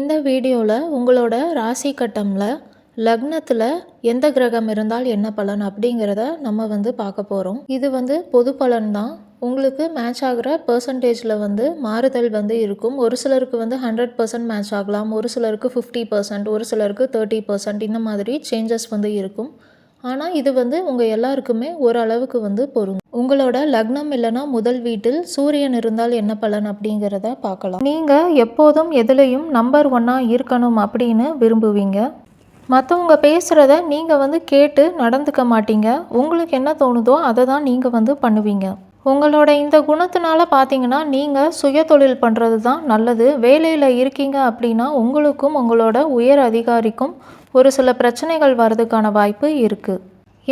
இந்த வீடியோவில் உங்களோட ராசி கட்டமில் லக்னத்தில் எந்த கிரகம் இருந்தால் என்ன பலன் அப்படிங்கிறத நம்ம பார்க்க போகிறோம். இது பொது பலன் தான். உங்களுக்கு மேட்ச் ஆகிற பர்சன்டேஜில் மாறுதல் இருக்கும். ஒரு சிலருக்கு 100% மேட்ச் ஆகலாம், ஒரு சிலருக்கு 50%, ஒரு சிலருக்கு 30%, இந்த மாதிரி சேஞ்சஸ் இருக்கும். ஆனால் இது உங்கள் எல்லாருக்குமே ஓரளவுக்கு பொருந்தும். உங்களோட லக்னம் இல்லைனா முதல் வீட்டில் சூரியன் இருந்தால் என்ன பலன் அப்படிங்கிறத பார்க்கலாம். நீங்கள் எப்போதும் எதுலேயும் நம்பர் 1 இருக்கணும் அப்படின்னு விரும்புவீங்க. மற்றவங்க பேசுகிறத நீங்கள் கேட்டு நடந்துக்க மாட்டீங்க. உங்களுக்கு என்ன தோணுதோ அதை தான் நீங்கள் பண்ணுவீங்க. உங்களோட இந்த குணத்தினால பார்த்தீங்கன்னா நீங்கள் சுய தொழில் பண்ணுறது தான் நல்லது. வேலையில் இருக்கீங்க அப்படின்னா உங்களுக்கும் உங்களோட உயர் அதிகாரிக்கும் ஒரு சில பிரச்சனைகள் வர்றதுக்கான வாய்ப்பு இருக்குது.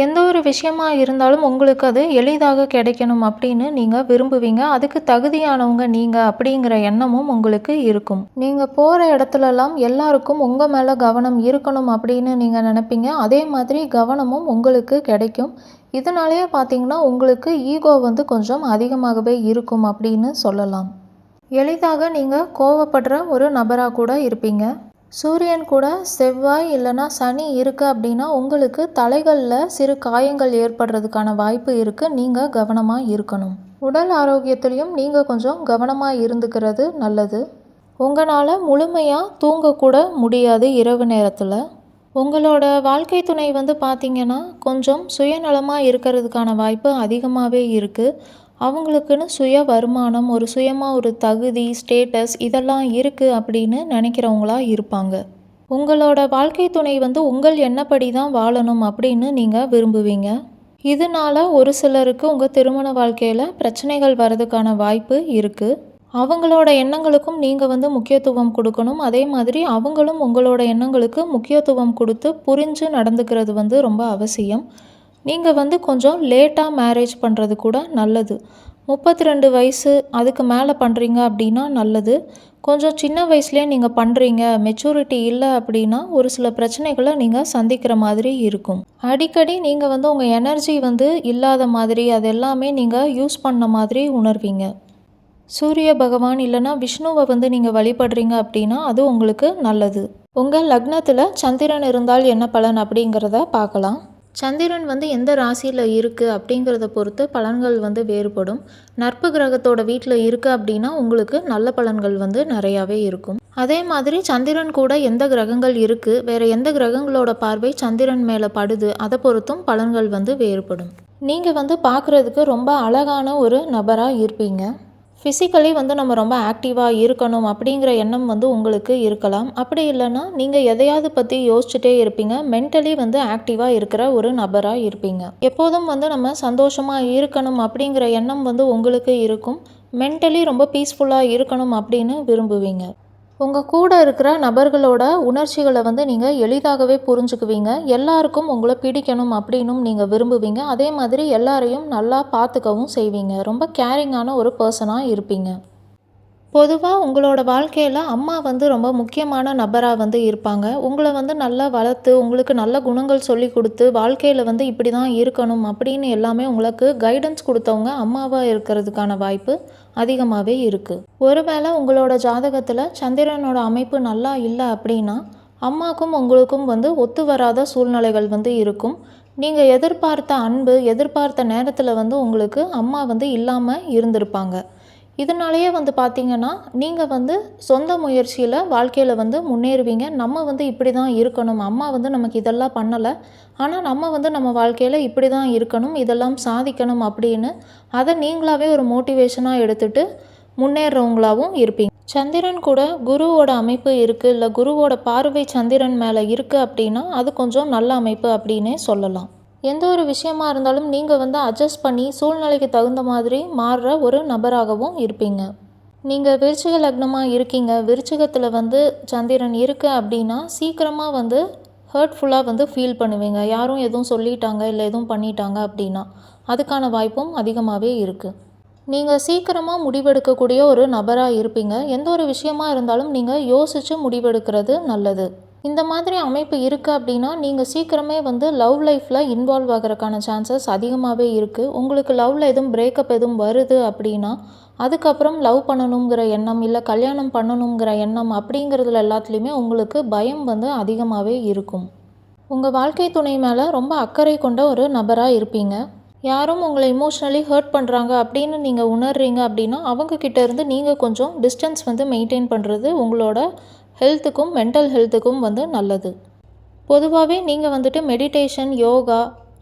எந்த ஒரு விஷயமா இருந்தாலும் உங்களுக்கு அது எளிதாக கிடைக்கணும் அப்படின்னு நீங்கள் விரும்புவீங்க. அதுக்கு தகுதியானவங்க நீங்கள் அப்படிங்கிற எண்ணமும் உங்களுக்கு இருக்கும். நீங்கள் போகிற இடத்துலலாம் எல்லாருக்கும் உங்கள் மேலே கவனம் இருக்கணும் அப்படின்னு நீங்கள் நினைப்பீங்க. அதே மாதிரி கவனமும் உங்களுக்கு கிடைக்கும். இதனாலேயே பார்த்தீங்கன்னா உங்களுக்கு ஈகோ கொஞ்சம் அதிகமாகவே இருக்கும் அப்படின்னு சொல்லலாம். எளிதாக நீங்கள் கோவப்படுற ஒரு நபராக கூட இருப்பீங்க. சூரியன் கூட செவ்வாய் இல்லைனா சனி இருக்குது அப்படின்னா உங்களுக்கு தலைகளில் சிறு காயங்கள் ஏற்படுறதுக்கான வாய்ப்பு இருக்குது. நீங்கள் கவனமாக இருக்கணும். உடல் ஆரோக்கியத்துலேயும் நீங்கள் கொஞ்சம் கவனமாக இருந்துக்கிறது நல்லது. உங்களால் முழுமையாக தூங்கக்கூட முடியாது இரவு நேரத்தில். உங்களோட வாழ்க்கை துணை பார்த்திங்கன்னா கொஞ்சம் சுயநலமாக இருக்கிறதுக்கான வாய்ப்பு அதிகமாகவே இருக்குது. அவங்களுக்குன்னு சுய வருமானம், ஒரு சுயமாக ஒரு தகுதி, ஸ்டேட்டஸ் இதெல்லாம் இருக்குது அப்படின்னு நினைக்கிறவங்களா இருப்பாங்க. உங்களோட வாழ்க்கை துணை உங்கள் எண்ணப்படி தான் வாழணும் அப்படின்னு நீங்கள் விரும்புவீங்க. இதனால் ஒரு சிலருக்கு உங்கள் திருமண வாழ்க்கையில் பிரச்சனைகள் வர்றதுக்கான வாய்ப்பு இருக்குது. அவங்களோட எண்ணங்களுக்கும் நீங்கள் முக்கியத்துவம் கொடுக்கணும். அதே மாதிரி அவங்களும் உங்களோட எண்ணங்களுக்கு முக்கியத்துவம் கொடுத்து புரிஞ்சு நடந்துக்கிறது ரொம்ப அவசியம். நீங்கள் கொஞ்சம் லேட்டாக மேரேஜ் பண்ணுறது கூட நல்லது. 32 வயசு அதுக்கு மேலே பண்ணுறீங்க அப்படின்னா நல்லது. கொஞ்சம் சின்ன வயசுலேயே நீங்கள் பண்ணுறீங்க, மெச்சூரிட்டி இல்லை அப்படின்னா ஒரு சில பிரச்சனைகளை நீங்கள் சந்திக்கிற மாதிரி இருக்கும். அடிக்கடி நீங்கள் உங்கள் எனர்ஜி இல்லாத மாதிரி அது எல்லாமே நீங்கள் யூஸ் பண்ண மாதிரி உணர்வீங்க. சூரிய பகவான் இல்லைனா விஷ்ணுவை நீங்கள் வழிபடுறீங்க அப்படின்னா அது உங்களுக்கு நல்லது. உங்கள் லக்னத்தில் சந்திரன் இருந்தால் என்ன பலன் அப்படிங்கிறத பார்க்கலாம். சந்திரன் எந்த ராசியில் இருக்குது அப்படிங்கிறத பொறுத்து பலன்கள் வேறுபடும். நட்பு கிரகத்தோட வீட்டில் இருக்குது அப்படின்னா உங்களுக்கு நல்ல பலன்கள் நிறையாவே இருக்கும். அதே மாதிரி சந்திரன் கூட எந்த கிரகங்கள் இருக்குது, வேறு எந்த கிரகங்களோட பார்வை சந்திரன் மேலே படுது, அதை பொறுத்தும் பலன்கள் வேறுபடும். நீங்கள் பார்க்குறதுக்கு ரொம்ப அழகான ஒரு நபராக இருப்பீங்க. ஃபிசிக்கலி நம்ம ரொம்ப ஆக்டிவாக இருக்கணும் அப்படிங்கிற எண்ணம் உங்களுக்கு இருக்கலாம். அப்படி இல்லைன்னா நீங்கள் எதையாவது பற்றி யோசிச்சுட்டே இருப்பீங்க. மென்டலி ஆக்டிவாக இருக்கிற ஒரு நபராக இருப்பீங்க. எப்போதும் நம்ம சந்தோஷமாக இருக்கணும் அப்படிங்கிற எண்ணம் உங்களுக்கு இருக்கும். மென்டலி ரொம்ப பீஸ்ஃபுல்லாக இருக்கணும் அப்படின்னு விரும்புவீங்க. உங்கள் கூட இருக்கிற நபர்களோட உணர்ச்சிகளை நீங்கள் எளிதாகவே புரிஞ்சுக்குவீங்க. எல்லாருக்கும் உங்களை பிடிக்கணும் அப்படின்னும் நீங்கள் விரும்புவீங்க. அதே மாதிரி எல்லாரையும் நல்லா பார்த்துக்கவும் செய்வீங்க. ரொம்ப கேரிங்கான ஒரு பர்சனாக இருப்பீங்க. பொதுவாக உங்களோட வாழ்க்கையில் அம்மா ரொம்ப முக்கியமான நபராக இருப்பாங்க. உங்களை நல்லா வளர்த்து உங்களுக்கு நல்ல குணங்கள் சொல்லி கொடுத்து வாழ்க்கையில் இப்படி தான் இருக்கணும் அப்படின்னு எல்லாமே உங்களுக்கு கைடன்ஸ் கொடுத்தவங்க அம்மாவாக இருக்கிறதுக்கான வாய்ப்பு அதிகமாகவே இருக்குது. ஒருவேளை உங்களோட ஜாதகத்தில் சந்திரனோட அமைப்பு நல்லா இல்லை அப்படின்னா அம்மாக்கும் உங்களுக்கும் ஒத்து வராத சூழ்நிலைகள் இருக்கும். நீங்கள் எதிர்பார்த்த அன்பு, எதிர்பார்த்த நேரத்தில் உங்களுக்கு அம்மா இல்லாமல் இருந்திருப்பாங்க. இதனாலேயே பார்த்தீங்கன்னா நீங்கள் சொந்த முயற்சியில் வாழ்க்கையில் முன்னேறுவீங்க. நம்ம இப்படி தான் இருக்கணும், அம்மா நமக்கு இதெல்லாம் பண்ணலை, ஆனால் நம்ம நம்ம வாழ்க்கையில் இப்படி தான் இருக்கணும், இதெல்லாம் சாதிக்கணும் அப்படின்னு அதை நீங்களாகவே ஒரு மோட்டிவேஷனாக எடுத்துகிட்டு முன்னேறவங்களாகவும் இருப்பீங்க. சந்திரன் கூட குருவோட அமைப்பு இருக்குது, இல்லை குருவோட பார்வை சந்திரன் மேலே இருக்குது அப்படின்னா அது கொஞ்சம் நல்ல அமைப்பு அப்படின்னே சொல்லலாம். எந்த ஒரு விஷயமா இருந்தாலும் நீங்கள் அட்ஜஸ்ட் பண்ணி சூழ்நிலைக்கு தகுந்த மாதிரி மாறுற ஒரு நபராகவும் இருப்பீங்க. நீங்கள் விருச்சிக லக்னமாக இருக்கீங்க, விருச்சிகத்தில் சந்திரன் இருக்குது அப்படின்னா சீக்கிரமாக ஹர்ட்ஃபுல்லாக ஃபீல் பண்ணுவீங்க. யாரும் எதுவும் சொல்லிட்டாங்க இல்லை எதுவும் பண்ணிட்டாங்க அப்படின்னா அதுக்கான வாய்ப்பும் அதிகமாகவே இருக்குது. நீங்கள் சீக்கிரமாக முடிவெடுக்கக்கூடிய ஒரு நபராக இருப்பீங்க. எந்த ஒரு விஷயமா இருந்தாலும் நீங்கள் யோசித்து முடிவெடுக்கிறது நல்லது. இந்த மாதிரி அமைப்பு இருக்குது அப்படின்னா நீங்கள் சீக்கிரமே வந்து லவ் லைஃப்பில் இன்வால்வ் ஆகிறதுக்கான சான்சஸ் அதிகமாகவே இருக்குது. உங்களுக்கு லவ்வில் எதுவும் பிரேக்கப் எதுவும் வருது அப்படின்னா அதுக்கப்புறம் லவ் பண்ணணுங்கிற எண்ணம் இல்லை கல்யாணம் பண்ணணுங்கிற எண்ணம் அப்படிங்கிறதுல எல்லாத்துலேயுமே உங்களுக்கு பயம் வந்து அதிகமாகவே இருக்கும். உங்கள் வாழ்க்கை துணை மேலே ரொம்ப அக்கறை கொண்ட ஒரு நபராக இருப்பீங்க. யாரும் உங்களை எமோஷ்னலி ஹர்ட் பண்ணுறாங்க அப்படின்னு நீங்கள் உணர்றீங்க அப்படின்னா அவங்கக்கிட்ட இருந்து நீங்கள் கொஞ்சம் டிஸ்டன்ஸ் வந்து மெயின்டைன் பண்ணுறது உங்களோட ஹெல்த்துக்கும் மென்டல் ஹெல்த்துக்கும் வந்து நல்லது. பொதுவாகவே நீங்கள் வந்துட்டு மெடிடேஷன், யோகா,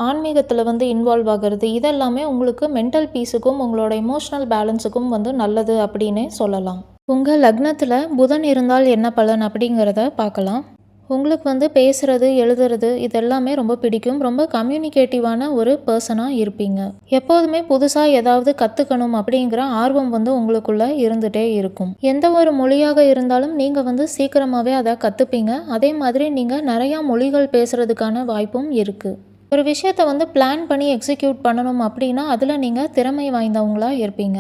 ஆன்மீகத்தில் வந்து இன்வால்வ் ஆகிறது இதெல்லாமே உங்களுக்கு மென்டல் பீஸுக்கும் உங்களோட எமோஷ்னல் பேலன்ஸுக்கும் வந்து நல்லது அப்படின்னே சொல்லலாம். உங்கள் லக்னத்தில் புதன் இருந்தால் என்ன பலன் அப்படிங்கிறத பார்க்கலாம். உங்களுக்கு வந்து பேசுகிறது, எழுதுறது இதெல்லாமே ரொம்ப பிடிக்கும். ரொம்ப கம்யூனிகேட்டிவான ஒரு பர்சனாக இருப்பீங்க. எப்போதுமே புதுசாக ஏதாவது கற்றுக்கணும் அப்படிங்கிற ஆர்வம் வந்து உங்களுக்குள்ளே இருந்துகிட்டே இருக்கும். எந்த ஒரு மொழியாக இருந்தாலும் நீங்கள் வந்து சீக்கிரமாகவே அதை கற்றுப்பீங்க. அதே மாதிரி நீங்கள் நிறையா மொழிகள் பேசுகிறதுக்கான வாய்ப்பும் இருக்குது. ஒரு விஷயத்தை வந்து பிளான் பண்ணி எக்ஸிக்யூட் பண்ணணும் அப்படின்னா அதில் நீங்கள் திறமை வாய்ந்தவங்களாக இருப்பீங்க.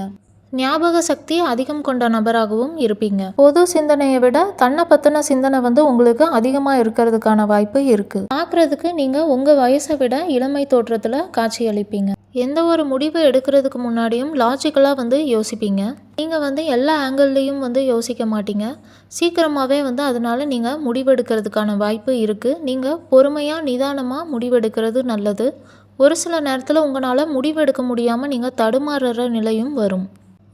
ஞாபக சக்தி அதிகம் கொண்ட நபராகவும் இருப்பீங்க. பொது சிந்தனையை விட தன்னை பற்றின சிந்தனை வந்து உங்களுக்கு அதிகமாக இருக்கிறதுக்கான வாய்ப்பு இருக்குது. பார்க்குறதுக்கு நீங்கள் உங்கள் வயசை விட இளமை தோற்றத்தில் காட்சியளிப்பீங்க. எந்த ஒரு முடிவு எடுக்கிறதுக்கு முன்னாடியும் லாஜிக்கலாக வந்து யோசிப்பீங்க. நீங்கள் வந்து எல்லா ஆங்கிள்லேயும் வந்து யோசிக்க மாட்டீங்க. சீக்கிரமாகவே வந்து அதனால் நீங்கள் முடிவெடுக்கிறதுக்கான வாய்ப்பு இருக்குது. நீங்கள் பொறுமையாக நிதானமாக முடிவெடுக்கிறது நல்லது. ஒரு சில நேரத்தில் உங்களால் முடிவெடுக்க முடியாமல் நீங்கள் தடுமாறுற நிலையும் வரும்.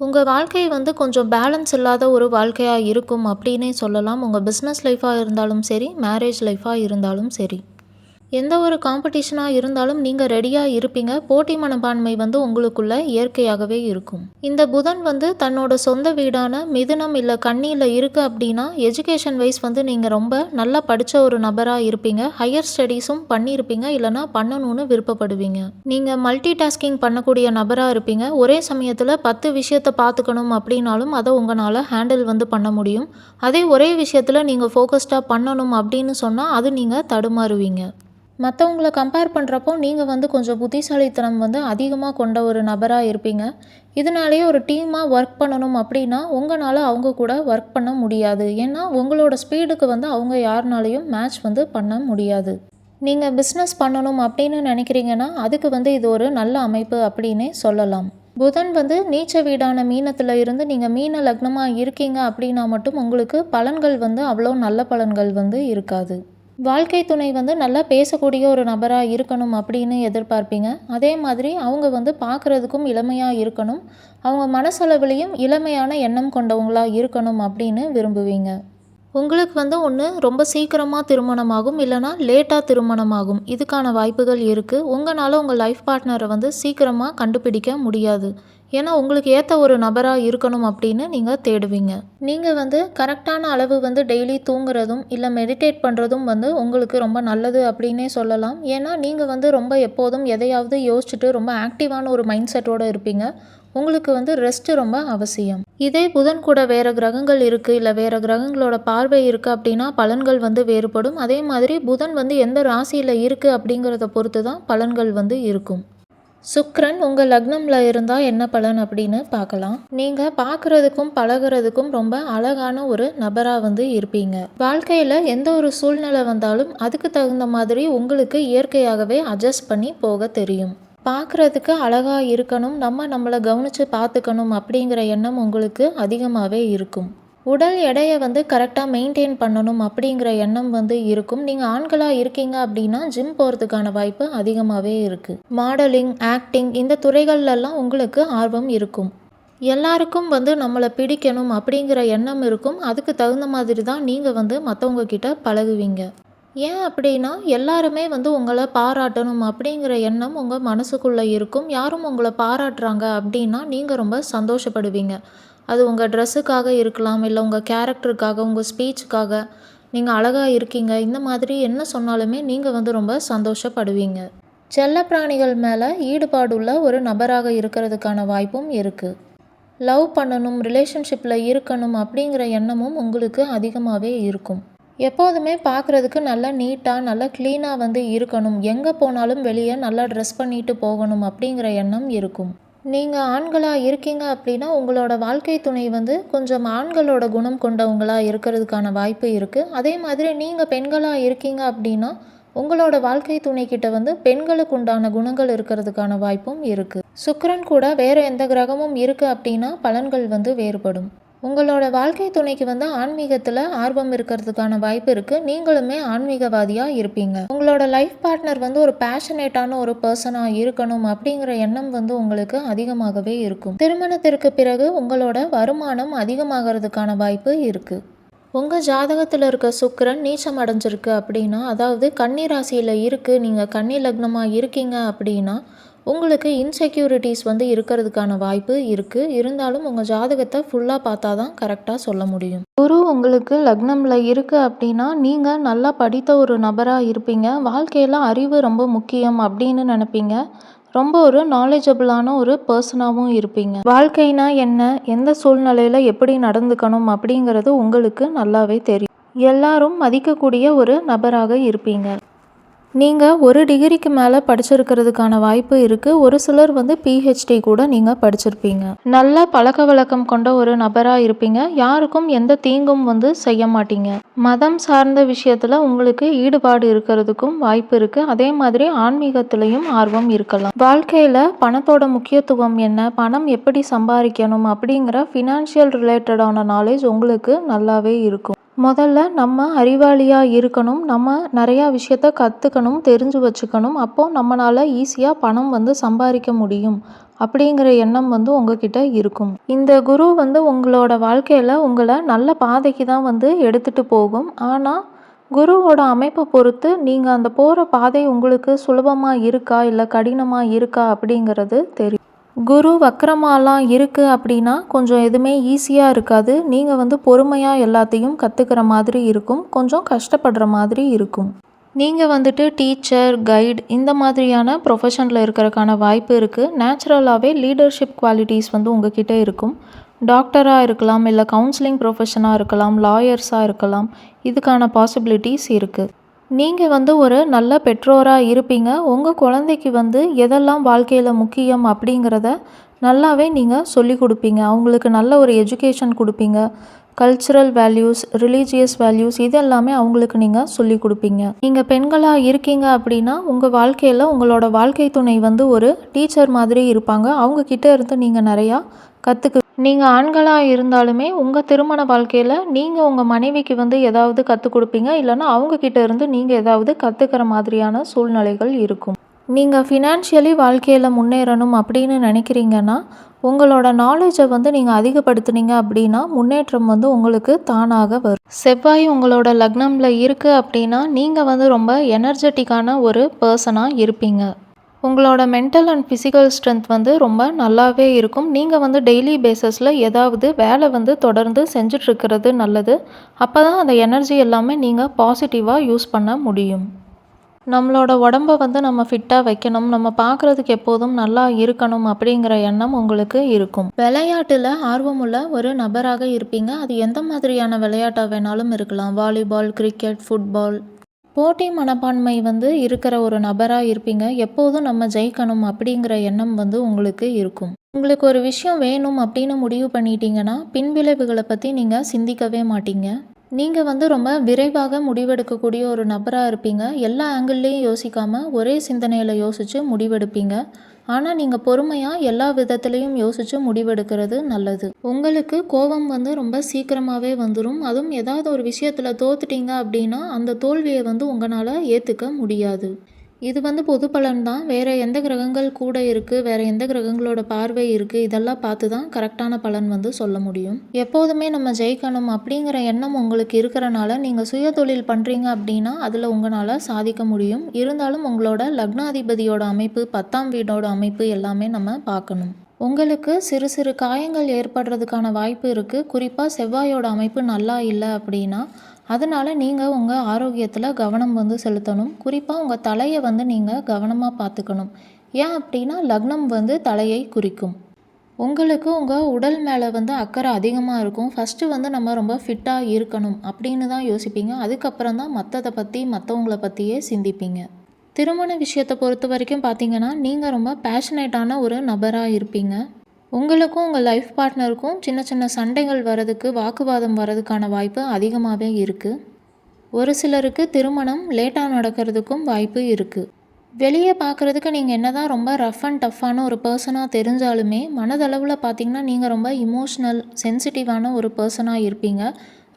உங்கள் வாழ்க்கை வந்து கொஞ்சம் பேலன்ஸ் இல்லாத ஒரு வாழ்க்கையாக இருக்கும் அப்படின்னே சொல்லலாம். உங்கள் பிஸ்னஸ் லைஃபாக இருந்தாலும் சரி, மேரேஜ் லைஃபாக இருந்தாலும் சரி, எந்த ஒரு காம்படிஷனாக இருந்தாலும் நீங்கள் ரெடியாக இருப்பீங்க. போட்டி மனப்பான்மை வந்து உங்களுக்குள்ள இயற்கையாகவே இருக்கும். இந்த புதன் வந்து தன்னோட சொந்த வீடான மிதுனம் இல்லை கன்னியில் இருக்குது அப்படின்னா எஜுகேஷன் வைஸ் வந்து நீங்கள் ரொம்ப நல்லா படித்த ஒரு நபராக இருப்பீங்க. ஹையர் ஸ்டடீஸும் பண்ணியிருப்பீங்க, இல்லைனா பண்ணணும்னு விருப்பப்படுவீங்க. நீங்கள் மல்டி டாஸ்கிங் பண்ணக்கூடிய நபராக இருப்பீங்க. ஒரே சமயத்தில் 10 விஷயத்தை பார்த்துக்கணும் அப்படின்னாலும் அதை உங்களால் ஹேண்டில் வந்து பண்ண முடியும். அதே ஒரே விஷயத்தில் நீங்கள் ஃபோக்கஸ்டாக பண்ணணும் அப்படின்னு சொன்னால் அது நீங்கள் தடுமாறுவீங்க. மற்றவங்கள கம்பேர் பண்ணுறப்போ நீங்கள் வந்து கொஞ்சம் புத்திசாலித்தனம் வந்து அதிகமாக கொண்ட ஒரு நபராக இருப்பீங்க. இதனாலேயே ஒரு டீமாக ஒர்க் பண்ணணும் அப்படின்னா உங்களால் அவங்க கூட ஒர்க் பண்ண முடியாது. ஏன்னா உங்களோட ஸ்பீடுக்கு வந்து அவங்க யாருனாலையும் மேட்ச் வந்து பண்ண முடியாது. நீங்கள் பிஸ்னஸ் பண்ணணும் அப்படின்னு நினைக்கிறீங்கன்னா அதுக்கு வந்து இது ஒரு நல்ல அமைப்பு அப்படின்னே சொல்லலாம். புதன் வந்து நீச்ச வீடான மீனத்தில் இருந்து நீங்கள் மீன லக்னமாக இருக்கீங்க அப்படின்னா மட்டும் உங்களுக்கு பலன்கள் வந்து அவ்வளோ நல்ல பலன்கள் வந்து இருக்காது. வாழ்க்கை துணை வந்து நல்லா பேசக்கூடிய ஒரு நபராக இருக்கணும் அப்படின்னு எதிர்பார்ப்பீங்க. அதே மாதிரி அவங்க வந்து பார்க்குறதுக்கும் இளமையாக இருக்கணும். அவங்க மனசளவுலேயும் இளமையான எண்ணம் கொண்டவங்களாக இருக்கணும் அப்படின்னு விரும்புவீங்க. உங்களுக்கு வந்து ஒன்று ரொம்ப சீக்கிரமாக திருமணமாகும், இல்லைனா லேட்டாக திருமணமாகும். இதுக்கான வாய்ப்புகள் இருக்குது. உங்களால் உங்கள் லைஃப் பார்ட்னரை வந்து சீக்கிரமாக கண்டுபிடிக்க முடியாது. ஏன்னா உங்களுக்கு ஏற்ற ஒரு நபராக இருக்கணும் அப்படின்னு நீங்கள் தேடுவீங்க. நீங்கள் வந்து கரெக்டான அளவு வந்து டெய்லி தூங்குறதும் இல்லை மெடிடேட் பண்ணுறதும் வந்து உங்களுக்கு ரொம்ப நல்லது அப்படின்னே சொல்லலாம். ஏன்னா நீங்கள் வந்து ரொம்ப எப்போதும் எதையாவது யோசிச்சுட்டு ரொம்ப ஆக்டிவான ஒரு மைண்ட் செட்டோடு இருப்பீங்க. உங்களுக்கு வந்து ரெஸ்ட் ரொம்ப அவசியம். இதே புதன் கூட வேறு கிரகங்கள் இருக்குது, இல்லை வேறு கிரகங்களோட பார்வை இருக்குது அப்படின்னா பலன்கள் வந்து வேறுபடும். அதே மாதிரி புதன் வந்து எந்த ராசியில் இருக்குது அப்படிங்கிறத பொறுத்து தான் பலன்கள் வந்து இருக்கும். சுக்கிரன் உங்கள் லக்னமில் இருந்தால் என்ன பலன் அப்படின்னு பார்க்கலாம். நீங்கள் பார்க்குறதுக்கும் பழகிறதுக்கும் ரொம்ப அழகான ஒரு நபராக வந்து இருப்பீங்க. வாழ்க்கையில் எந்த ஒரு சூழ்நிலை வந்தாலும் அதுக்கு தகுந்த மாதிரி உங்களுக்கு இயற்கையாகவே அட்ஜஸ்ட் பண்ணி போக தெரியும். பார்க்குறதுக்கு அழகாக இருக்கணும், நம்மளை கவனித்து பார்த்துக்கணும் அப்படிங்கிற எண்ணம் உங்களுக்கு அதிகமாகவே இருக்கும். உடல் எடையை வந்து கரெக்டாக மெயின்டைன் பண்ணணும் அப்படிங்கிற எண்ணம் வந்து இருக்கும். நீங்கள் ஆண்களாக இருக்கீங்க அப்படின்னா ஜிம் போகிறதுக்கான வாய்ப்பு அதிகமாகவே இருக்குது. மாடலிங், ஆக்டிங் இந்த துறைகள்லாம் உங்களுக்கு ஆர்வம் இருக்கும். எல்லாருக்கும் வந்து நம்மளை பிடிக்கணும் அப்படிங்கிற எண்ணம் இருக்கும். அதுக்கு தகுந்த மாதிரி தான் நீங்கள் வந்து மற்றவங்க கிட்ட பழகுவீங்க. ஏன் அப்படின்னா எல்லாருமே வந்து உங்களை பாராட்டணும் அப்படிங்கிற எண்ணம் உங்கள் மனசுக்குள்ளே இருக்கும். யாரும் உங்களை பாராட்டுறாங்க அப்படின்னா நீங்கள் ரொம்ப சந்தோஷப்படுவீங்க. அது உங்கள் ட்ரெஸ்ஸுக்காக இருக்கலாம், இல்லை உங்கள் கேரக்டருக்காக, உங்கள் ஸ்பீச்சுக்காக, நீங்கள் அழகாக இருக்கீங்க, இந்த மாதிரி என்ன சொன்னாலுமே நீங்கள் வந்து ரொம்ப சந்தோஷப்படுவீங்க. செல்ல பிராணிகள் மேலே ஈடுபாடுள்ள ஒரு நபராக இருக்கிறதுக்கான வாய்ப்பும் இருக்குது. லவ் பண்ணணும், ரிலேஷன்ஷிப்பில் இருக்கணும் அப்படிங்கிற எண்ணமும் உங்களுக்கு அதிகமாகவே இருக்கும். எப்போதுமே பார்க்குறதுக்கு நல்லா நீட்டாக நல்லா க்ளீனாக வந்து இருக்கணும். எங்கே போனாலும் வெளியே நல்லா ட்ரெஸ் பண்ணிட்டு போகணும் அப்படிங்கிற எண்ணம் இருக்கும். நீங்கள் ஆண்களாக இருக்கீங்க அப்படின்னா உங்களோட வாழ்க்கை துணை வந்து கொஞ்சம் ஆண்களோட குணம் கொண்டவங்களாக இருக்கிறதுக்கான வாய்ப்பு இருக்குது. அதே மாதிரி நீங்கள் பெண்களாக இருக்கீங்க அப்படின்னா உங்களோட வாழ்க்கை துணைக்கிட்ட வந்து பெண்களுக்கு உண்டான குணங்கள் இருக்கிறதுக்கான வாய்ப்பும் இருக்குது. சுக்கிரன் கூட வேறு எந்த கிரகமும் இருக்குது அப்படின்னா பலன்கள் வந்து வேறுபடும். உங்களோட வாழ்க்கை துணைக்கு வந்து ஆன்மீகத்தில் ஆர்வம் இருக்கிறதுக்கான வாய்ப்பு இருக்குது. நீங்களுமே ஆன்மீகவாதியாக இருப்பீங்க. உங்களோட லைஃப் பார்ட்னர் வந்து ஒரு பேஷனேட்டான ஒரு பர்சனாக இருக்கணும் அப்படிங்கிற எண்ணம் வந்து உங்களுக்கு அதிகமாகவே இருக்கும். திருமணத்திற்கு பிறகு உங்களோட வருமானம் அதிகமாகிறதுக்கான வாய்ப்பு இருக்குது. உங்கள் ஜாதகத்தில் இருக்க சுக்கிரன் நீச்சம் அடைஞ்சிருக்கு அப்படின்னா, அதாவது கன்னி ராசியில் இருக்குது, நீங்கள் கன்னி லக்னமாக இருக்கீங்க அப்படின்னா உங்களுக்கு இன்செக்யூரிட்டிஸ் வந்து இருக்கிறதுக்கான வாய்ப்பு இருக்குது. இருந்தாலும் உங்கள் ஜாதகத்தை ஃபுல்லாக பார்த்தா தான் கரெக்டாக சொல்ல முடியும். குரு உங்களுக்கு லக்னமில் இருக்குது அப்படின்னா நீங்கள் நல்லா படித்த ஒரு நபராக இருப்பீங்க. வாழ்க்கையில் அறிவு ரொம்ப முக்கியம் அப்படின்னு நினைப்பீங்க. ரொம்ப ஒரு நாலேஜபிளான ஒரு பர்சனாகவும் இருப்பீங்க. வாழ்க்கைனா என்ன, எந்த சூழ்நிலையில் எப்படி நடந்துக்கணும் அப்படிங்கிறது உங்களுக்கு நல்லாவே தெரியும். எல்லாரும் மதிக்கக்கூடிய ஒரு நபராக இருப்பீங்க. நீங்கள் ஒரு டிகிரிக்கு மேலே படிச்சிருக்கிறதுக்கான வாய்ப்பு இருக்குது. ஒரு சிலர் வந்து பிஹெச்டி கூட நீங்கள் படிச்சிருப்பீங்க. நல்ல பழக்க வழக்கம் கொண்ட ஒரு நபராக இருப்பீங்க. யாருக்கும் எந்த தீங்கும் வந்து செய்ய மாட்டீங்க. மதம் சார்ந்த விஷயத்தில் உங்களுக்கு ஈடுபாடு இருக்கிறதுக்கும் வாய்ப்பு இருக்குது. அதே மாதிரி ஆன்மீகத்திலையும் ஆர்வம் இருக்கலாம். வாழ்க்கையில் பணத்தோட முக்கியத்துவம் என்ன, பணம் எப்படி சம்பாதிக்கணும் அப்படிங்கிற ஃபினான்ஷியல் ரிலேட்டடான நாலேஜ் உங்களுக்கு நல்லாவே இருக்கும். முதல்ல நம்ம அறிவாளியாக இருக்கணும். நம்ம நிறையா விஷயத்த கற்றுக்கணும், தெரிஞ்சு வச்சுக்கணும். அப்போது நம்மளால் ஈஸியாக பணம் வந்து சம்பாதிக்க முடியும் அப்படிங்கிற எண்ணம் வந்து உங்ககிட்ட இருக்கும். இந்த குரு வந்து உங்களோட வாழ்க்கையில் உங்களை நல்ல பாதைக்கு தான் வந்து எடுத்துகிட்டு போகும். ஆனால் குருவோட அமைப்பை பொறுத்து நீங்கள் அந்த போகிற பாதை உங்களுக்கு சுலபமாக இருக்கா இல்லை கடினமாக இருக்கா அப்படிங்கிறது தெரியும். குரு வக்கரமாலாம் இருக்குது அப்படின்னா கொஞ்சம் எதுவுமே ஈஸியாக இருக்காது. நீங்கள் வந்து பொறுமையாக எல்லாத்தையும் கற்றுக்கிற மாதிரி இருக்கும். கொஞ்சம் கஷ்டப்படுற மாதிரி இருக்கும். நீங்கள் வந்துட்டு டீச்சர், கைட் இந்த மாதிரியான ப்ரொஃபஷனில் இருக்கிறதுக்கான வாய்ப்பு இருக்குது. நேச்சுரலாகவே லீடர்ஷிப் குவாலிட்டிஸ் வந்து உங்ககிட்ட இருக்கும். டாக்டராக இருக்கலாம், இல்லை கவுன்சிலிங் ப்ரொஃபஷனாக இருக்கலாம், லாயர்ஸாக இருக்கலாம். இதுக்கான பாசிபிலிட்டிஸ் இருக்குது. நீங்கள் வந்து ஒரு நல்ல பெற்றோராக இருப்பீங்க. உங்கள் குழந்தைக்கு வந்து எதெல்லாம் வாழ்க்கையில் முக்கியம் அப்படிங்கிறத நல்லாவே நீங்கள் சொல்லி கொடுப்பீங்க. அவங்களுக்கு நல்ல ஒரு எஜுகேஷன் கொடுப்பீங்க. கல்ச்சுரல் வேல்யூஸ், ரிலீஜியஸ் வேல்யூஸ் இது எல்லாமே அவங்களுக்கு நீங்கள் சொல்லி கொடுப்பீங்க. நீங்கள் பெண்களாக இருக்கீங்க அப்படின்னா உங்கள் வாழ்க்கையில் உங்களோட வாழ்க்கை துணை வந்து ஒரு டீச்சர் மாதிரி இருப்பாங்க. அவங்கக்கிட்ட இருந்து நீங்கள் நிறையா கற்றுக்கு. நீங்கள் ஆண்களாக இருந்தாலுமே உங்கள் திருமண வாழ்க்கையில் நீங்கள் உங்கள் மனைவிக்கு வந்து ஏதாவது கற்றுக் கொடுப்பீங்க. இல்லைன்னா அவங்கக்கிட்ட இருந்து நீங்கள் ஏதாவது கற்றுக்கிற மாதிரியான சூழ்நிலைகள் இருக்கும். நீங்கள் ஃபினான்ஷியலி வாழ்க்கையில் முன்னேறணும் அப்படின்னு நினைக்கிறீங்கன்னா உங்களோட நாலேஜை வந்து நீங்கள் அதிகப்படுத்துனீங்க அப்படின்னா முன்னேற்றம் வந்து உங்களுக்கு தானாக வரும். செவ்வாய் உங்களோட லக்னமில் இருக்குது அப்படின்னா நீங்கள் வந்து ரொம்ப எனர்ஜெட்டிக்கான ஒரு பர்சனாக இருப்பீங்க. உங்களோட மென்டல் அண்ட் ஃபிசிக்கல் ஸ்ட்ரென்த் வந்து ரொம்ப நல்லாவே இருக்கும். நீங்கள் வந்து டெய்லி பேஸஸில் ஏதாவது வேலை வந்து தொடர்ந்து செஞ்சிட்ருக்கிறது நல்லது. அப்போ தான் அந்த எனர்ஜி எல்லாமே நீங்கள் பாசிட்டிவாக யூஸ் பண்ண முடியும். நம்மளோட உடம்பை வந்து நம்ம ஃபிட்டாக வைக்கணும், நம்ம பார்க்குறதுக்கு எப்போதும் நல்லா இருக்கணும் அப்படிங்கிற எண்ணம் உங்களுக்கு இருக்கும். விளையாட்டில் ஆர்வமுள்ள ஒரு நபராக இருப்பீங்க. அது எந்த மாதிரியான விளையாட்டாக வேணாலும் இருக்கலாம். Volleyball, cricket, football. போட்டி மனப்பான்மை வந்து இருக்கிற ஒரு நபராக இருப்பீங்க. எப்போதும் நம்ம ஜெயிக்கணும் அப்படிங்கிற எண்ணம் வந்து உங்களுக்கு இருக்கும். உங்களுக்கு ஒரு விஷயம் வேணும் அப்படின்னு முடிவு பண்ணிட்டீங்கன்னா பின்விளைவுகளை பற்றி நீங்கள் சிந்திக்கவே மாட்டீங்க. நீங்கள் வந்து ரொம்ப விரைவாக முடிவெடுக்கக்கூடிய ஒரு நபராக இருப்பீங்க. எல்லா ஆங்கிள்லேயும் யோசிக்காமல் ஒரே சிந்தனையில் யோசித்து முடிவெடுப்பீங்க. ஆனால் நீங்கள் பொறுமையாக எல்லா விதத்துலேயும் யோசித்து முடிவெடுக்கிறது நல்லது. உங்களுக்கு கோபம் வந்து ரொம்ப சீக்கிரமாகவே வந்துடும். அதுவும் ஏதாவது ஒரு விஷயத்தில் தோத்துட்டீங்க அப்படின்னா அந்த தோல்வியை வந்து உங்களால் ஏற்றுக்க முடியாது. இது வந்து பொது பலன் தான். வேறு எந்த கிரகங்கள் கூட இருக்குது, வேறு எந்த கிரகங்களோட பார்வை இருக்குது, இதெல்லாம் பார்த்து தான் கரெக்டான பலன் வந்து சொல்ல முடியும். எப்போதுமே நம்ம ஜெயிக்கணும் அப்படிங்கிற எண்ணம் உங்களுக்கு இருக்கிறனால நீங்கள் சுய தொழில் பண்ணுறீங்க அப்படின்னா அதில் உங்களால் சாதிக்க முடியும். இருந்தாலும் உங்களோட லக்னாதிபதியோட அமைப்பு, 10ஆம் வீடோட அமைப்பு எல்லாமே நம்ம பார்க்கணும். உங்களுக்கு சிறு சிறு காயங்கள் ஏற்படுறதுக்கான வாய்ப்பு இருக்குது. குறிப்பாக செவ்வாயோட அமைப்பு நல்லா இல்லை அப்படின்னா அதனால் நீங்கள் உங்கள் ஆரோக்கியத்தில் கவனம் வந்து செலுத்தணும். குறிப்பாக உங்கள் தலையை வந்து நீங்கள் கவனமாக பார்த்துக்கணும். ஏன் அப்படின்னா லக்னம் வந்து தலையை குறிக்கும். உங்களுக்கு உங்கள் உடல் மேலே வந்து அக்கறை அதிகமாக இருக்கும். ஃபஸ்ட்டு வந்து நம்ம ரொம்ப ஃபிட்டாக இருக்கணும் அப்படின்னு தான் யோசிப்பீங்க. அதுக்கப்புறம் தான் மற்றதை பற்றி மற்றவங்கள பற்றியே சிந்திப்பீங்க. திருமண விஷயத்தை பொறுத்த வரைக்கும் பார்த்தீங்கன்னா, நீங்கள் ரொம்ப பேஷனேட்டான ஒரு நபராக இருப்பீங்க. உங்களுக்கும் உங்கள் லைஃப் பார்ட்னருக்கும் சின்ன சின்ன சண்டைகள் வரதுக்கு, வாக்குவாதம் வரதுக்கான வாய்ப்பு அதிகமாகவே இருக்குது. ஒரு சிலருக்கு திருமணம் லேட்டாக நடக்கிறதுக்கும் வாய்ப்பு இருக்குது. வெளியே பார்க்குறதுக்கு நீங்கள் என்னதான் ரொம்ப ரஃப் அண்ட் டஃப்பான ஒரு பர்சனாக தெரிஞ்சாலுமே, மனதளவில் பார்த்தீங்கன்னா நீங்கள் ரொம்ப இமோஷ்னல், சென்சிட்டிவான ஒரு பர்சனாக இருப்பீங்க.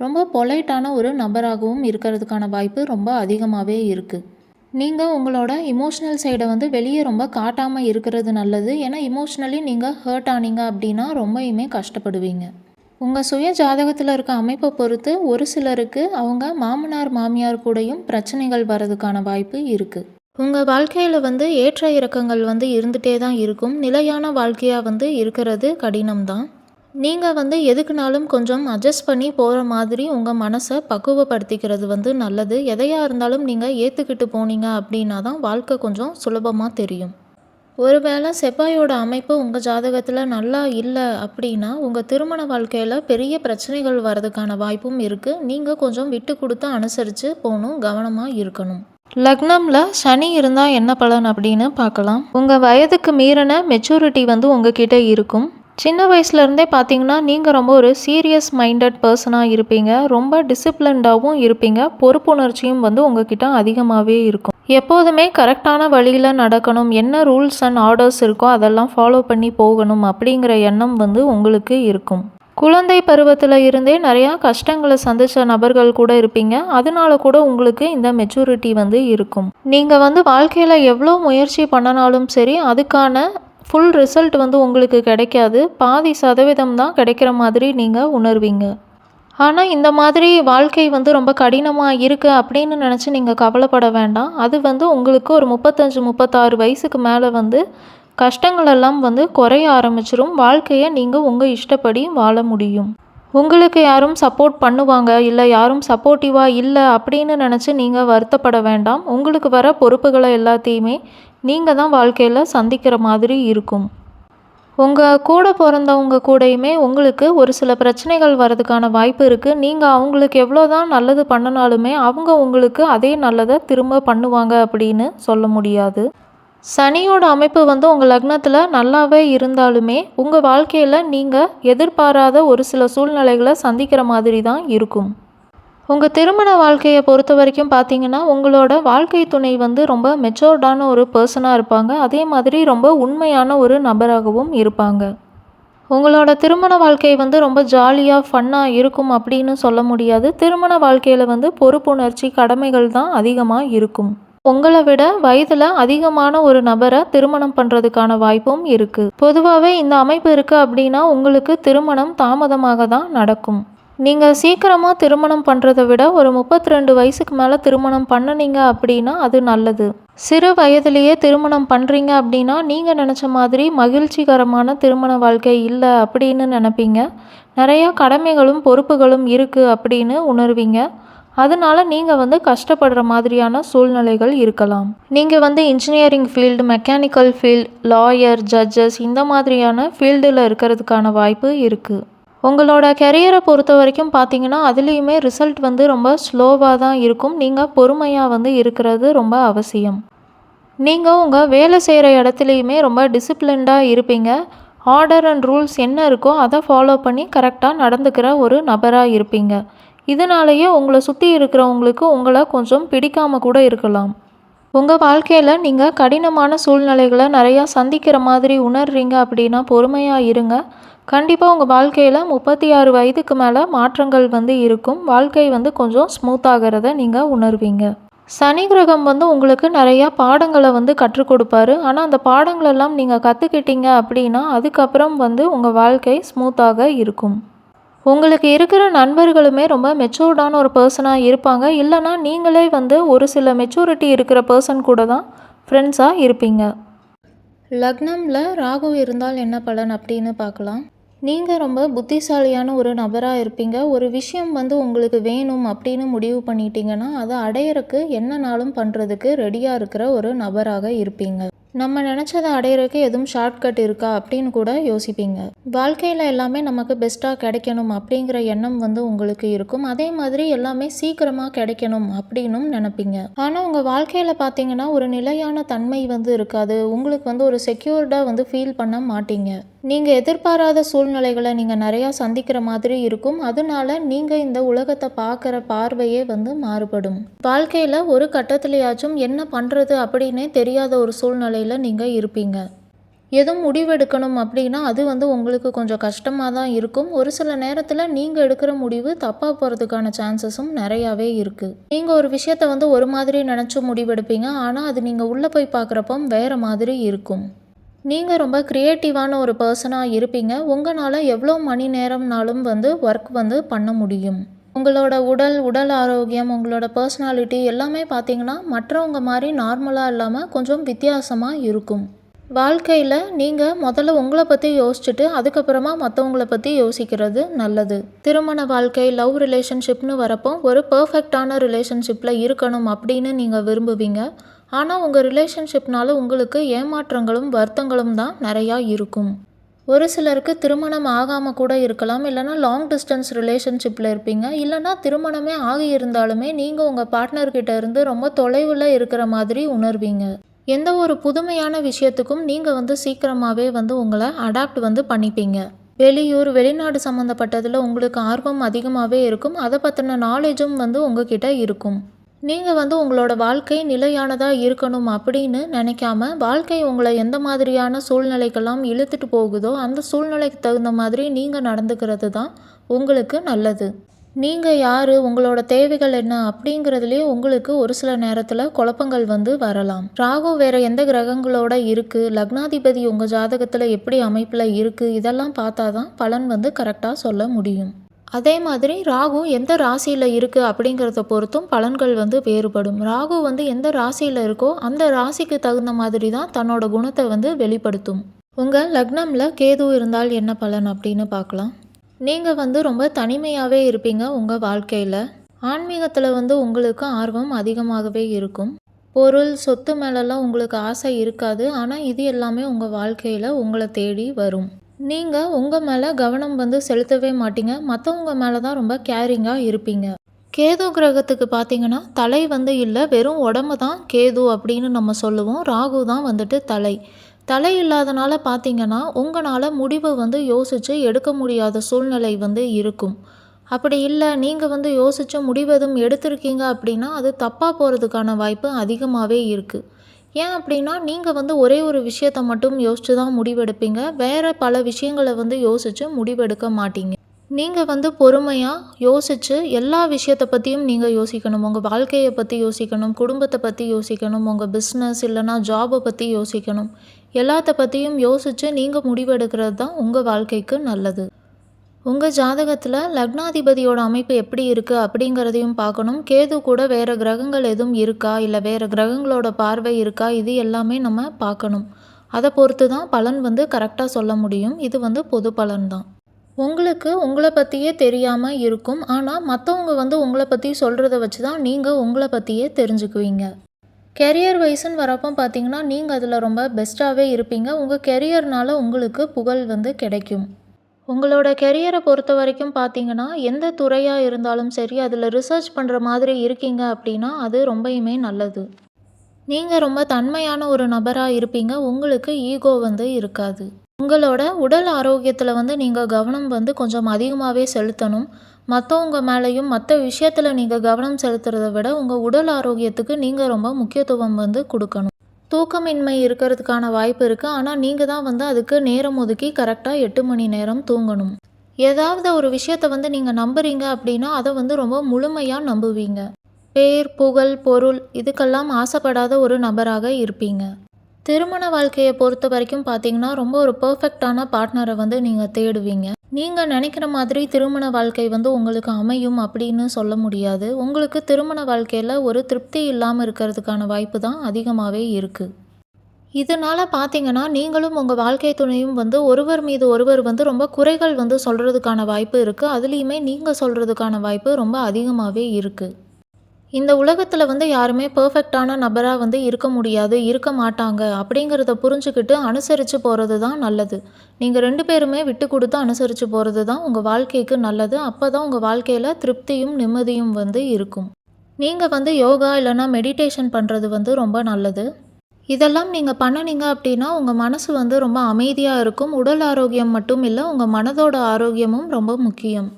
ரொம்ப பொலைட்டான ஒரு நபராகவும் இருக்கிறதுக்கான வாய்ப்பு ரொம்ப அதிகமாகவே இருக்குது. நீங்கள் உங்களோட இமோஷ்னல் சைடை வந்து வெளியே ரொம்ப காட்டாமல் இருக்கிறது நல்லது. ஏன்னா இமோஷ்னலி நீங்கள் ஹர்ட் ஆனீங்க அப்படின்னா ரொம்பயுமே கஷ்டப்படுவீங்க. உங்கள் சுய ஜாதகத்தில் இருக்க அமைப்பை பொறுத்து ஒரு சிலருக்கு அவங்க மாமனார் மாமியார் கூடயும் பிரச்சனைகள் வர்றதுக்கான வாய்ப்பு இருக்குது. உங்கள் வாழ்க்கையில் வந்து ஏற்ற இறக்கங்கள் வந்து இருந்துகிட்டே தான் இருக்கும். நிலையான வாழ்க்கையாக வந்து இருக்கிறது கடினம்தான். நீங்கள் வந்து எதுக்குனாலும் கொஞ்சம் அட்ஜஸ்ட் பண்ணி போகிற மாதிரி உங்கள் மனசை பக்குவப்படுத்திக்கிறது வந்து நல்லது. எதையாக இருந்தாலும் நீங்கள் ஏற்றுக்கிட்டு போனீங்க அப்படின்னா தான் வாழ்க்கை கொஞ்சம் சுலபமாக தெரியும். ஒருவேளை செவ்வாயோட அமைப்பு உங்கள் ஜாதகத்தில் நல்லா இல்லை அப்படின்னா உங்கள் திருமண வாழ்க்கையில் பெரிய பிரச்சனைகள் வர்றதுக்கான வாய்ப்பும் இருக்குது. நீங்கள் கொஞ்சம் விட்டு கொடுத்து அனுசரித்து போகணும், கவனமாக இருக்கணும். லக்னமில் சனி இருந்தால் என்ன பலன் அப்படின்னு பார்க்கலாம். உங்கள் வயதுக்கு மீறின மெச்சூரிட்டி வந்து உங்ககிட்ட இருக்கும். சின்ன வயசுலேருந்தே பார்த்தீங்கன்னா நீங்கள் ரொம்ப ஒரு சீரியஸ் மைண்டட் பர்சனாக இருப்பீங்க. ரொம்ப டிசிப்ளின்டாகவும் இருப்பீங்க. பொறுப்புணர்ச்சியும் வந்து உங்ககிட்ட அதிகமாகவே இருக்கும். எப்போதுமே கரெக்டான வழியில் நடக்கணும், என்ன ரூல்ஸ் அண்ட் ஆர்டர்ஸ் இருக்கோ அதெல்லாம் ஃபாலோ பண்ணி போகணும் அப்படிங்கிற எண்ணம் வந்து உங்களுக்கு இருக்கும். குழந்தை பருவத்தில் இருந்தே நிறையா கஷ்டங்களை சந்தித்த நபர்கள் கூட இருப்பீங்க. அதனால கூட உங்களுக்கு இந்த மெச்சூரிட்டி வந்து இருக்கும். நீங்கள் வந்து வாழ்க்கையில் எவ்வளோ முயற்சி பண்ணினாலும் சரி அதுக்கான ஃபுல் ரிசல்ட் வந்து உங்களுக்கு கிடைக்காது. பாதி சதவீதம் தான் கிடைக்கிற மாதிரி நீங்கள் உணர்வீங்க. ஆனால் இந்த மாதிரி வாழ்க்கை வந்து ரொம்ப கடினமாக இருக்குது அப்படின்னு நினச்சி நீங்கள் கவலைப்பட வேண்டாம். அது வந்து உங்களுக்கு ஒரு 35-36 வயசுக்கு மேலே வந்து கஷ்டங்களெல்லாம் வந்து குறைய ஆரம்பிச்சிரும். வாழ்க்கையை நீங்கள் உங்கள் இஷ்டப்படி வாழ முடியும். உங்களுக்கு யாரும் சப்போர்ட் பண்ணுவாங்க, இல்லை யாரும் சப்போர்ட்டிவாக இல்லை அப்படின்னு நினச்சி நீங்கள் வருத்தப்பட வேண்டாம். உங்களுக்கு வர பொறுப்புகளை எல்லாத்தையுமே நீங்கள் தான் வாழ்க்கையில் சந்திக்கிற மாதிரி இருக்கும். உங்கள் கூட பிறந்தவங்க கூடயுமே உங்களுக்கு ஒரு சில பிரச்சனைகள் வரதுக்கான வாய்ப்பு இருக்குது. நீங்கள் அவங்களுக்கு எவ்வளோ தான் நல்லது பண்ணினாலுமே அவங்க உங்களுக்கு அதே நல்லதை திரும்ப பண்ணுவாங்க அப்படின்னு சொல்ல முடியாது. சனியோட அமைப்பு வந்து உங்கள் லக்னத்தில் நல்லாவே இருந்தாலுமே உங்கள் வாழ்க்கையில் நீங்கள் எதிர்பாராத ஒரு சில சூழ்நிலைகளை சந்திக்கிற மாதிரி தான் இருக்கும். உங்கள் திருமண வாழ்க்கையை பொறுத்த வரைக்கும் பார்த்தீங்கன்னா உங்களோட வாழ்க்கை துணை வந்து ரொம்ப மெச்சோர்டான ஒரு பர்சனாக இருப்பாங்க. அதே மாதிரி ரொம்ப உண்மையான ஒரு நபராகவும் இருப்பாங்க. உங்களோட திருமண வாழ்க்கை வந்து ரொம்ப ஜாலியாக ஃபன்னாக இருக்கும் அப்படின்னு சொல்ல முடியாது. திருமண வாழ்க்கையில் வந்து பொறுப்புணர்ச்சி, கடமைகள் தான் அதிகமாக இருக்கும். உங்களை விட வயதில் அதிகமான ஒரு நபரை திருமணம் பண்ணுறதுக்கான வாய்ப்பும் இருக்குது. பொதுவாகவே இந்த அமைப்பு இருக்குது அப்படின்னா உங்களுக்கு திருமணம் தாமதமாக தான் நடக்கும். நீங்கள் சீக்கிரமாக திருமணம் பண்ணுறதை விட ஒரு 32 வயசுக்கு மேலே திருமணம் பண்ணினீங்க அப்படின்னா அது நல்லது. சிறு வயதிலேயே திருமணம் பண்ணுறீங்க அப்படின்னா நீங்கள் நினச்ச மாதிரி மகிழ்ச்சிகரமான திருமண வாழ்க்கை இல்லை அப்படின்னு நினைப்பீங்க. நிறையா கடமைகளும் பொறுப்புகளும் இருக்குது அப்படின்னு உணர்வீங்க. அதனால நீங்கள் வந்து கஷ்டப்படுற மாதிரியான சூழ்நிலைகள் இருக்கலாம். நீங்கள் வந்து engineering field, mechanical field, lawyer, judges இந்த மாதிரியான ஃபீல்டில் இருக்கிறதுக்கான வாய்ப்பு இருக்குது. உங்களோட கெரியரை பொறுத்த வரைக்கும் பார்த்தீங்கன்னா அதுலேயுமே ரிசல்ட் வந்து ரொம்ப ஸ்லோவாக தான் இருக்கும். நீங்கள் பொறுமையாக வந்து இருக்கிறது ரொம்ப அவசியம். நீங்கள் உங்கள் வேலை செய்கிற இடத்துலையுமே ரொம்ப டிசிப்ளின்டாக இருப்பீங்க. ஆர்டர் அண்ட் ரூல்ஸ் என்ன இருக்கோ அதை ஃபாலோ பண்ணி கரெக்டாக நடந்துக்கிற ஒரு நபராக இருப்பீங்க. இதனாலேயே உங்களை சுற்றி இருக்கிறவங்களுக்கு உங்களை கொஞ்சம் பிடிக்காமல் கூட இருக்கலாம். உங்கள் வாழ்க்கையில் நீங்கள் கடினமான சூழ்நிலைகளை நிறையா சந்திக்கிற மாதிரி உணர்றீங்க அப்படின்னா பொறுமையாக இருங்க. கண்டிப்பாக உங்கள் வாழ்க்கையில் 36 வயதுக்கு மேலே மாற்றங்கள் வந்து இருக்கும். வாழ்க்கை வந்து கொஞ்சம் ஸ்மூத்தாகிறத நீங்கள் உணர்வீங்க. சனி கிரகம் வந்து உங்களுக்கு நிறையா பாடங்களை வந்து கற்றுக் கொடுப்பாரு. ஆனால் அந்த பாடங்களெல்லாம் நீங்கள் கற்றுக்கிட்டீங்க அப்படின்னா அதுக்கப்புறம் வந்து உங்கள் வாழ்க்கை ஸ்மூத்தாக இருக்கும். உங்களுக்கு இருக்கிற நண்பர்களுமே ரொம்ப மெச்சூர்டான ஒரு பர்சனாக இருப்பாங்க. இல்லைனா நீங்களே வந்து ஒரு சில மெச்சூரிட்டி இருக்கிற பர்சன் கூட தான் ஃப்ரெண்ட்ஸாக இருப்பீங்க. லக்னமில் ராகு இருந்தால் என்ன பலன் அப்படின்னு பார்க்கலாம். நீங்கள் ரொம்ப புத்திசாலியான ஒரு நபராக இருப்பீங்க. ஒரு விஷயம் வந்து உங்களுக்கு வேணும் அப்படின்னு முடிவு பண்ணிட்டீங்கன்னா அதை அடையிறக்கு என்னனாலும் பண்ணுறதுக்கு ரெடியாக இருக்கிற ஒரு நபராக இருப்பீங்க. நம்ம நினச்சதை அடையிறதுக்கு எதுவும் ஷார்ட்கட் இருக்கா அப்படின்னு கூட யோசிப்பீங்க. வாழ்க்கையில் எல்லாமே நமக்கு பெஸ்ட்டாக கிடைக்கணும் அப்படிங்கிற எண்ணம் வந்து உங்களுக்கு இருக்கும். அதே மாதிரி எல்லாமே சீக்கிரமாக கிடைக்கணும் அப்படின்னும் நினைப்பீங்க. ஆனால் உங்கள் வாழ்க்கையில் பார்த்தீங்கன்னா ஒரு நிலையான தன்மை வந்து இருக்காது. உங்களுக்கு வந்து ஒரு செக்யூர்டாக வந்து ஃபீல் பண்ண மாட்டீங்க. நீங்கள் எதிர்பாராத சூழ்நிலைகளை நீங்கள் நிறையா சந்திக்கிற மாதிரி இருக்கும். அதனால நீங்கள் இந்த உலகத்தை பார்க்குற பார்வையே வந்து மாறுபடும். வாழ்க்கையில் ஒரு கட்டத்திலேயாச்சும் என்ன பண்ணுறது அப்படின்னே தெரியாத ஒரு சூழ்நிலையில் நீங்கள் இருப்பீங்க. எதுவும் முடிவெடுக்கணும் அப்படின்னா அது வந்து உங்களுக்கு கொஞ்சம் கஷ்டமாக தான் இருக்கும். ஒரு சில நேரத்தில் நீங்கள் எடுக்கிற முடிவு தப்பாக போகிறதுக்கான சான்சஸும் நிறையாவே இருக்குது. நீங்கள் ஒரு விஷயத்தை வந்து ஒரு மாதிரி நினச்சி முடிவெடுப்பீங்க. ஆனால் அது நீங்கள் உள்ளே போய் பார்க்குறப்போ வேறு மாதிரி இருக்கும். நீங்கள் ரொம்ப க்ரியேட்டிவான ஒரு பர்சனாக இருப்பீங்க. உங்களால் எவ்வளோ மணி நேரம்னாலும் வந்து ஒர்க் வந்து பண்ண முடியும். உங்களோட உடல் ஆரோக்கியம், உங்களோட பர்சனாலிட்டி எல்லாமே பார்த்தீங்கன்னா மற்றவங்க மாதிரி நார்மலாக இல்லாமல் கொஞ்சம் வித்தியாசமாக இருக்கும். வாழ்க்கையில் நீங்கள் முதல்ல உங்களை பற்றி யோசிச்சுட்டு அதுக்கப்புறமா மற்றவங்கள பற்றி யோசிக்கிறது நல்லது. திருமண வாழ்க்கை, லவ் ரிலேஷன்ஷிப்னு வரப்போ ஒரு பர்ஃபெக்டான ரிலேஷன்ஷிப்பில் இருக்கணும் அப்படின்னு நீங்கள் விரும்புவீங்க. ஆனால் உங்கள் ரிலேஷன்ஷிப்னால உங்களுக்கு ஏமாற்றங்களும் வருத்தங்களும் தான் நிறையா இருக்கும். ஒரு சிலருக்கு திருமணம் ஆகாமல் கூட இருக்கலாம். இல்லைனா லாங் டிஸ்டன்ஸ் ரிலேஷன்ஷிப்பில் இருப்பீங்க. இல்லைனா திருமணமே ஆகி இருந்தாலுமே நீங்கள் உங்கள் பார்ட்னர்கிட்ட இருந்து ரொம்ப தொலைவில் இருக்கிற மாதிரி உணர்வீங்க. எந்த ஒரு புதுமையான விஷயத்துக்கும் நீங்கள் வந்து சீக்கிரமாகவே வந்து உங்களை அடாப்ட் வந்து பண்ணிப்பீங்க. வெளியூர், வெளிநாடு சம்மந்தப்பட்டதில் உங்களுக்கு ஆர்வம் அதிகமாகவே இருக்கும். அதை பற்றின நாலேஜும் வந்து உங்ககிட்ட இருக்கும். நீங்கள் வந்து உங்களோட வாழ்க்கை நிலையானதாக இருக்கணும் அப்படின்னு நினைக்காம, வாழ்க்கை உங்களை எந்த மாதிரியான சூழ்நிலைக்கெல்லாம் இழுத்துட்டு போகுதோ அந்த சூழ்நிலைக்கு தகுந்த மாதிரி நீங்கள் நடந்துக்கிறது தான் உங்களுக்கு நல்லது. நீங்கள் யார், உங்களோட தேவைகள் என்ன அப்படிங்கிறதுலேயே உங்களுக்கு ஒரு சில நேரத்தில் குழப்பங்கள் வந்து வரலாம். ராகு வேறு எந்த கிரகங்களோட இருக்குது, லக்னாதிபதி உங்கள் ஜாதகத்தில் எப்படி அமைப்பில் இருக்குது, இதெல்லாம் பார்த்தா தான் பலன் வந்து கரெக்டாக சொல்ல முடியும். அதே மாதிரி ராகு எந்த ராசியில் இருக்குது அப்படிங்கிறத பொறுத்தும் பலன்கள் வந்து வேறுபடும். ராகு வந்து எந்த ராசியில் இருக்கோ அந்த ராசிக்கு தகுந்த மாதிரி தான் தன்னோட குணத்தை வந்து வெளிப்படுத்தும். உங்கள் லக்னமில் கேது இருந்தால் என்ன பலன் அப்படின்னு பார்க்கலாம். நீங்கள் வந்து ரொம்ப தனிமையாகவே இருப்பீங்க. உங்கள் வாழ்க்கையில் ஆன்மீகத்தில் வந்து உங்களுக்கு ஆர்வம் அதிகமாகவே இருக்கும். பொருள், சொத்து மேலெல்லாம் உங்களுக்கு ஆசை இருக்காது. ஆனால் இது எல்லாமே உங்கள் வாழ்க்கையில் உங்களை தேடி வரும். நீங்கள் உங்கள் மேலே கவனம் வந்து செலுத்தவே மாட்டீங்க. மற்றவங்க மேலே தான் ரொம்ப கேரிங்காக இருப்பீங்க. கேது கிரகத்துக்கு பார்த்தீங்கன்னா தலை வந்து இல்லை, வெறும் உடம்பு தான் கேது அப்படின்னு நம்ம சொல்லுவோம். ராகு தான் வந்துட்டு தலை. தலை இல்லாதனால பார்த்தீங்கன்னா உங்களால் முடிவை வந்து யோசித்து எடுக்க முடியாத சூழ்நிலை வந்து இருக்கும். அப்படி இல்லை, நீங்கள் வந்து யோசித்து முடிவெதும் எடுத்திருக்கீங்க அப்படின்னா அது தப்பாக போகிறதுக்கான வாய்ப்பு அதிகமாகவே இருக்குது. ஏன் அப்படின்னா நீங்கள் வந்து ஒரே ஒரு விஷயத்தை மட்டும் யோசித்து தான் முடிவெடுப்பீங்க. வேறு பல விஷயங்களை வந்து யோசித்து முடிவெடுக்க மாட்டீங்க. நீங்கள் வந்து பொறுமையாக யோசித்து எல்லா விஷயத்தை பற்றியும் நீங்கள் யோசிக்கணும். உங்கள் வாழ்க்கையை பற்றி யோசிக்கணும், குடும்பத்தை பற்றி யோசிக்கணும், உங்கள் பிஸ்னஸ் இல்லைனா ஜாபை பற்றி யோசிக்கணும். எல்லாத்த பற்றியும் யோசித்து நீங்கள் முடிவெடுக்கிறது தான் உங்கள் வாழ்க்கைக்கு நல்லது. உங்கள் ஜாதகத்தில் லக்னாதிபதியோட அமைப்பு எப்படி இருக்குது அப்படிங்கிறதையும் பார்க்கணும். கேது கூட வேறு கிரகங்கள் எதுவும் இருக்கா, இல்லை வேறு கிரகங்களோட பார்வை இருக்கா, இது எல்லாமே நம்ம பார்க்கணும். அதை பொறுத்து தான் பலன் வந்து கரெக்டாக சொல்ல முடியும். இது வந்து பொது பலன் தான். உங்களுக்கு உங்களை பற்றியே தெரியாமல் இருக்கும். ஆனால் மற்றவங்க வந்து உங்களை பற்றி சொல்கிறத வச்சு தான் நீங்கள் உங்களை பற்றியே தெரிஞ்சுக்குவீங்க. கெரியர் வைஸ்ன்னு வரப்போ பார்த்தீங்கன்னா நீங்கள் அதில் ரொம்ப பெஸ்ட்டாகவே இருப்பீங்க. உங்கள் கெரியர்னால் உங்களுக்கு புகழ் வந்து கிடைக்கும். உங்களோட கெரியரை பொறுத்த வரைக்கும் பார்த்தீங்கன்னா எந்த துறையாக இருந்தாலும் சரி அதில் ரிசர்ச் பண்ணுற மாதிரி இருக்கீங்க அப்படின்னா அது ரொம்பயுமே நல்லது. நீங்கள் ரொம்ப தன்மையான ஒரு நபராக இருப்பீங்க. உங்களுக்கு ஈகோ வந்து இருக்காது. உங்களோட உடல் ஆரோக்கியத்தில் வந்து நீங்கள் கவனம் வந்து கொஞ்சம் அதிகமாகவே செலுத்தணும். மற்றவங்க மேலேயும் மற்ற விஷயத்தில் நீங்கள் கவனம் செலுத்துறதை விட உங்கள் உடல் ஆரோக்கியத்துக்கு நீங்கள் ரொம்ப முக்கியத்துவம் வந்து கொடுக்கணும். தூக்கமின்மை இருக்கிறதுக்கான வாய்ப்பு இருக்குது. ஆனால் நீங்கள் தான் வந்து அதுக்கு நேரம் ஒதுக்கி கரெக்டாக 8 மணி நேரம் தூங்கணும். ஏதாவது ஒரு விஷயத்தை வந்து நீங்கள் நம்புறீங்க அப்படின்னா அதை வந்து ரொம்ப முழுமையாக நம்புவீங்க. பேர், புகழ், பொருள் இதுக்கெல்லாம் ஆசைப்படாத ஒரு நபராக இருப்பீங்க. திருமண வாழ்க்கையை பொறுத்த வரைக்கும் பார்த்தீங்கன்னா ரொம்ப ஒரு பர்ஃபெக்டான பார்ட்னரை வந்து நீங்கள் தேடுவீங்க. நீங்கள் நினைக்கிற மாதிரி திருமண வாழ்க்கை வந்து உங்களுக்கு அமையும் அப்படின்னு சொல்ல முடியாது. உங்களுக்கு திருமண வாழ்க்கையில் ஒரு திருப்தி இல்லாமல் இருக்கிறதுக்கான வாய்ப்பு தான் அதிகமாகவே இருக்குது. இதனால் பார்த்தீங்கன்னா நீங்களும் உங்கள் வாழ்க்கை துணையும் வந்து ஒருவர் மீது ஒருவர் வந்து ரொம்ப குறைகள் வந்து சொல்கிறதுக்கான வாய்ப்பு இருக்குது. அதுலேயுமே நீங்கள் சொல்கிறதுக்கான வாய்ப்பு ரொம்ப அதிகமாகவே இருக்குது. இந்த உலகத்தில் வந்து யாருமே பெர்ஃபெக்டான நபராக வந்து இருக்க முடியாது, இருக்க மாட்டாங்க அப்படிங்கிறத புரிஞ்சுக்கிட்டு அனுசரித்து போகிறது தான் நல்லது. நீங்கள் 2 பேருமே விட்டு கொடுத்து அனுசரித்து போகிறது தான் உங்கள் வாழ்க்கைக்கு நல்லது. அப்போ தான் உங்கள் வாழ்க்கையில் திருப்தியும் நிம்மதியும் வந்து இருக்கும். நீங்கள் வந்து யோகா இல்லைன்னா மெடிடேஷன் பண்ணுறது வந்து ரொம்ப நல்லது. இதெல்லாம் நீங்கள் பண்ணுனீங்க அப்படின்னா உங்கள் மனசு வந்து ரொம்ப அமைதியாக இருக்கும். உடல் ஆரோக்கியம் மட்டும் இல்லை, உங்கள் மனதோட ஆரோக்கியமும் ரொம்ப முக்கியம்.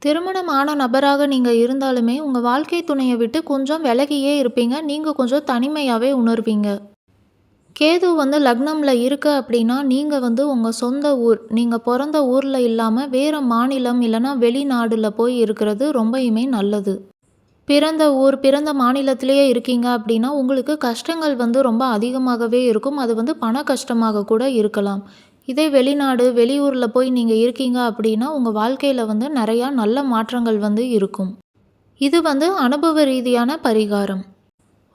திருமணமான நபராக நீங்கள் இருந்தாலுமே உங்கள் வாழ்க்கை துணையை விட்டு கொஞ்சம் விலகியே இருப்பீங்க. நீங்கள் கொஞ்சம் தனிமையாகவே உணர்வீங்க. கேது வந்து லக்னமில் இருக்கு அப்படின்னா நீங்கள் வந்து உங்கள் சொந்த ஊர், நீங்கள் பிறந்த ஊரில் இல்லாமல் வேறு மாநிலம் இல்லைன்னா வெளிநாடுல போய் இருக்கிறது ரொம்பயுமே நல்லது. பிறந்த ஊர், பிறந்த மாநிலத்திலேயே இருக்கீங்க அப்படின்னா உங்களுக்கு கஷ்டங்கள் வந்து ரொம்ப அதிகமாகவே இருக்கும். அது வந்து பண கஷ்டமாக கூட இருக்கலாம். இதே வெளிநாடு, வெளியூரில் போய் நீங்கள் இருக்கீங்க அப்படின்னா உங்கள் வாழ்க்கையில் வந்து நிறையா நல்ல மாற்றங்கள் வந்து இருக்கும். இது வந்து அனுபவ ரீதியான பரிகாரம்.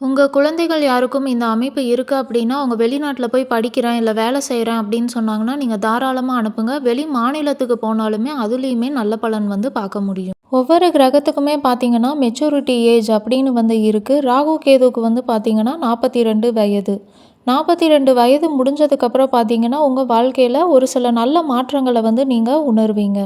உங்கள் குழந்தைகள் யாருக்கும் இந்த அமைப்பு இருக்குது அப்படின்னா அவங்க வெளிநாட்டில் போய் படிக்கிறேன் இல்லை வேலை செய்கிறேன் அப்படின்னு சொன்னாங்கன்னா நீங்கள் தாராளமாக அனுப்புங்க. வெளி மாநிலத்துக்கு போனாலுமே அதுலேயுமே நல்ல பலன் வந்து பார்க்க முடியும். ஒவ்வொரு கிரகத்துக்குமே பார்த்தீங்கன்னா மெச்சூரிட்டி ஏஜ் அப்படின்னு வந்து இருக்குது. ராகு கேதுவுக்கு வந்து பார்த்தீங்கன்னா 42 வயது. 42 வயது முடிஞ்சதுக்கப்புறம் பார்த்தீங்கன்னா உங்கள் வாழ்க்கையில் ஒரு சில நல்ல மாற்றங்களை வந்து நீங்கள் உணர்வீங்க.